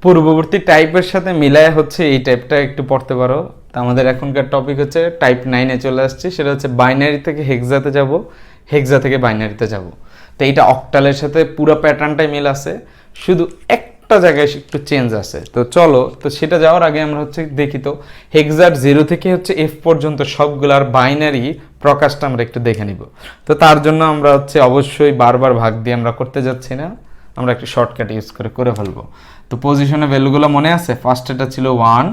পূর্ববর্তী টাইপের সাথে মিলায় হচ্ছে এই টাইপটা একটু পড়তে পারো। তো আমাদের এখনকার টপিক হচ্ছে টাইপ 9-এ চলে আসছে, সেটা হচ্ছে বাইনারি থেকে হেক্সাতে যাব, হেক্সা থেকে বাইনারিতে যাব। তো এইটা অক্টালের সাথে পুরো প্যাটার্নটাই মিল আছে, শুধু একটা জায়গায় একটু চেঞ্জ আছে। তো চলো, তো সেটা যাওয়ার আগে আমরা হচ্ছে দেখি তো হেক্সার 0 থেকে হচ্ছে F পর্যন্ত সবগুলার বাইনারি প্রকাশটা আমরা একটু দেখে নিব। তো তার জন্য আমরা হচ্ছে অবশ্যই বারবার ভাগ দিয়ে আমরা করতে যাচ্ছি না, আমরা একটু শর্টকাট ইউজ করে ফেলবো। তো পজিশনে ভ্যালুগুলো মনে আছে, ফার্স্ট এটা ছিল 1,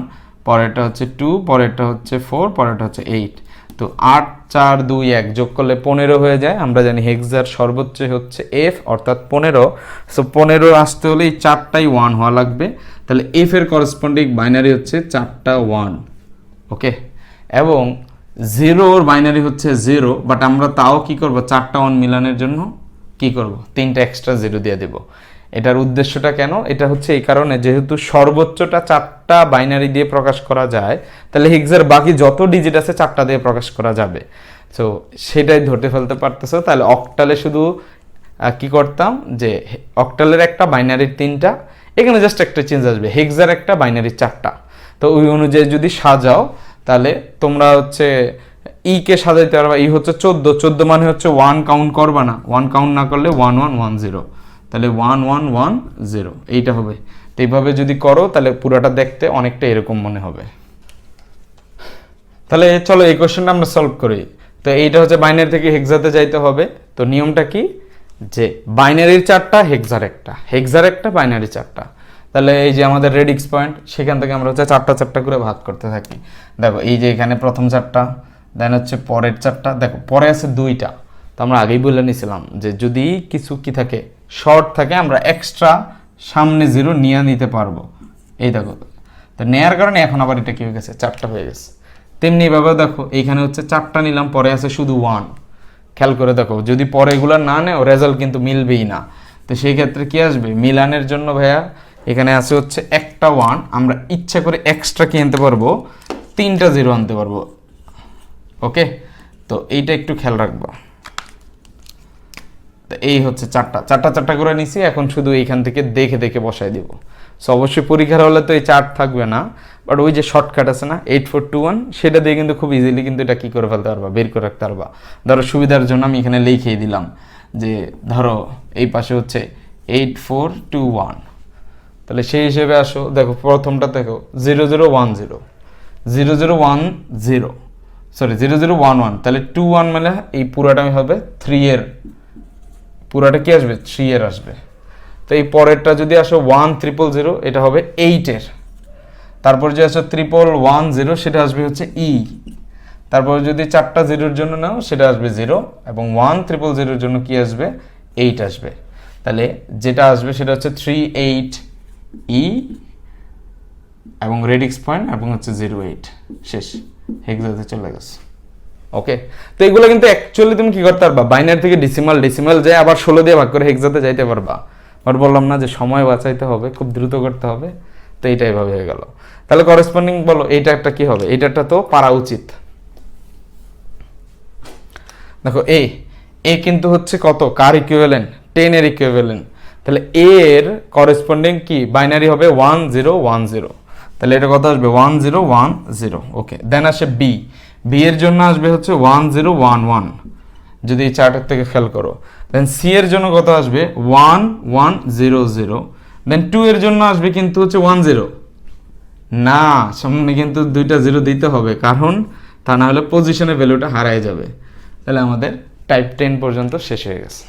পরেরটা হচ্ছে 2, পরেরটা হচ্ছে 4, পরেরটা হচ্ছে 8। তো 8, 4, 2, 1 যোগ করলে 15 হয়ে যায়। আমরা জানি হেক্সার সর্বোচ্চ হচ্ছে F অর্থাৎ 15। সো 15 আসতে হলে এই 4টাই 1 হওয়া লাগবে। তাহলে F এর করসপন্ডিং বাইনারি হচ্ছে 4টা 1, ওকে। এবং 0 বাইনারি হচ্ছে 0, বাট আমরা তাও কি করব, 4টা 1 মিলানের জন্য কি করব, 3টা এক্সট্রা 0 দিয়ে দেব। এটার উদ্দেশ্যটা কেন, এটা হচ্ছে এই কারণে যেহেতু সর্বোচ্চটা 4টা বাইনারি দিয়ে প্রকাশ করা যায়, তাহলে হেক্সার বাকি যত ডিজিট আছে 4টা দিয়ে প্রকাশ করা যাবে। সো সেটাই ধরতে ফেলতে পারতেছো। তাহলে অক্টালে শুধু কি করতাম, যে অক্টালের একটা বাইনারির 3টা, এখানে জাস্ট একটা চেঞ্জ আসবে, হেক্সার একটা বাইনারির 4টা। তো ওই অনুযায়ী যদি সাজাও তাহলে তোমরা হচ্ছে কে সাজাইতে পারবা। হচ্ছে 14 মানে হচ্ছে 1 কাউন্ট করবা না, 1 কাউন্ট না করলে 1 1 1 0, তাহলে 1 1 1 0 এইটা হবে। তো এইভাবে যদি করো তাহলে পুরোটা দেখতে অনেকটা এরকম মনে হবে। তাহলে চলো এই কোশ্চেনটা আমরা সলভ করি। তো এইটা হচ্ছে বাইনারি থেকে হেক্সাতে যাইতে হবে। তো নিয়মটা কি, যে বাইনারির 4টা, হেক্সার একটা, হেক্সার একটা, বাইনারি 4টা। তাহলে এই যে আমাদের রেডিক্স পয়েন্ট, সেখান থেকে আমরা হচ্ছে 4টা করে ভাগ করতে থাকি। দেখো এই যে এখানে প্রথম 4টা, দেন হচ্ছে পরের 4টা, দেখো পরে আছে 2টা। তো আমরা আগেই বলে নিয়েছিলাম যে যদি কিছু কি থাকে, শর্ট থাকে, আমরা এক্সট্রা সামনে 0 নিয়ে নিতে পারবো। এই দেখো, তো নেয়ার কারণে এখন আবার এটা কি হয়ে গেছে, 4টা হয়ে গেছে। তেমনি ভাবে দেখো এইখানে হচ্ছে 4টা নিলাম, পরে আছে শুধু 1। খেয়াল করে দেখো, যদি পরে এগুলো না নেও রেজাল্ট কিন্তু মিলবেই না। তো সেই ক্ষেত্রে কি আসবে, মিলানের জন্য ভাইয়া এখানে আছে হচ্ছে একটা 1, আমরা ইচ্ছা করে এক্সট্রা কি আনতে পারবো, 3টা 0 আনতে পারবো, ওকে। তো এইটা একটু খেয়াল রাখবো। তো এই হচ্ছে 4টা করে নিছি, এখন শুধু এইখান থেকে দেখে দেখে বসাই দিব। সো অবশ্যই পরীক্ষার হলে তো এই 4 থাকবে না, বাট ওই যে শর্টকাট আছে না 8421, সেটা দিয়ে কিন্তু খুব ইজিলি কিন্তু এটা কি করে ফেলতে পারবা, বের করে রাখতে পারবা। ধরো সুবিধার জন্য আমি এখানে লিখেই দিলাম যে ধরো এই পাশে হচ্ছে 8421, তাহলে সেই হিসেবে আসো। দেখো প্রথমটা দেখো 0010, 0010, সরি 0011, তাহলে 21 মানে এই পুরাটা হবে 3 এর, পুরাটা কি আসবে, 3 এর আসবে। তো এই পরেরটা যদি আসো 1000, এটা হবে 8 এর। তারপর যে আসো 1110, সেটা আসবে হচ্ছে ই। তারপর যদি 4টা 0-এর জন্য নাও, সেটা আসবে 0, এবং 1000-এর জন্য কি আসবে, 8 আসবে। তাহলে যেটা আসবে সেটা হচ্ছে 38E এবং রেডিক্স পয়েন্ট এবং হচ্ছে 08, শেষ, হেক্সাতে চলে গেছে, ওকে। তো এগুলো কিন্তু অ্যাকচুয়ালি তুমি কি করতে পারবা, বাইনারি থেকে ডেসিমাল যায় আবার 16 দিয়ে ভাগ করে হেক্সাতে যাইতে পারবা। আর বললাম না যে সময় বাঁচাইতে হবে, খুব দ্রুত করতে হবে। তো এইটা এভাবে হয়ে গেল। তাহলে করেসপন্ডিং বলো এইটা একটা কি হবে, এইটা তো পারা উচিত। দেখো এ কিন্তু হচ্ছে কত, কার ইকুইভ্যালেন্ট, 10 এর ইকুইভ্যালেন্ট। তাহলে এর করেসপন্ডিং কি বাইনারি হবে 1010, তাহলে এটা কত আসবে 1010, ওকে। দেন আসে বি এর জন্য আসবে হচ্ছে 1011, যদি এই চার্টের থেকে খেয়াল করো। দেন সি এর জন্য কত আসবে 1100, দেন 2 এর জন্য আসবে কিন্তু হচ্ছে 10, না সামনে কিন্তু 2টা 0 দিতে হবে, কারণ তা না হলে পজিশনের ভ্যালুটা হারায় যাবে। তাহলে আমাদের টাইপ 10 পর্যন্ত শেষ হয়ে গেছে।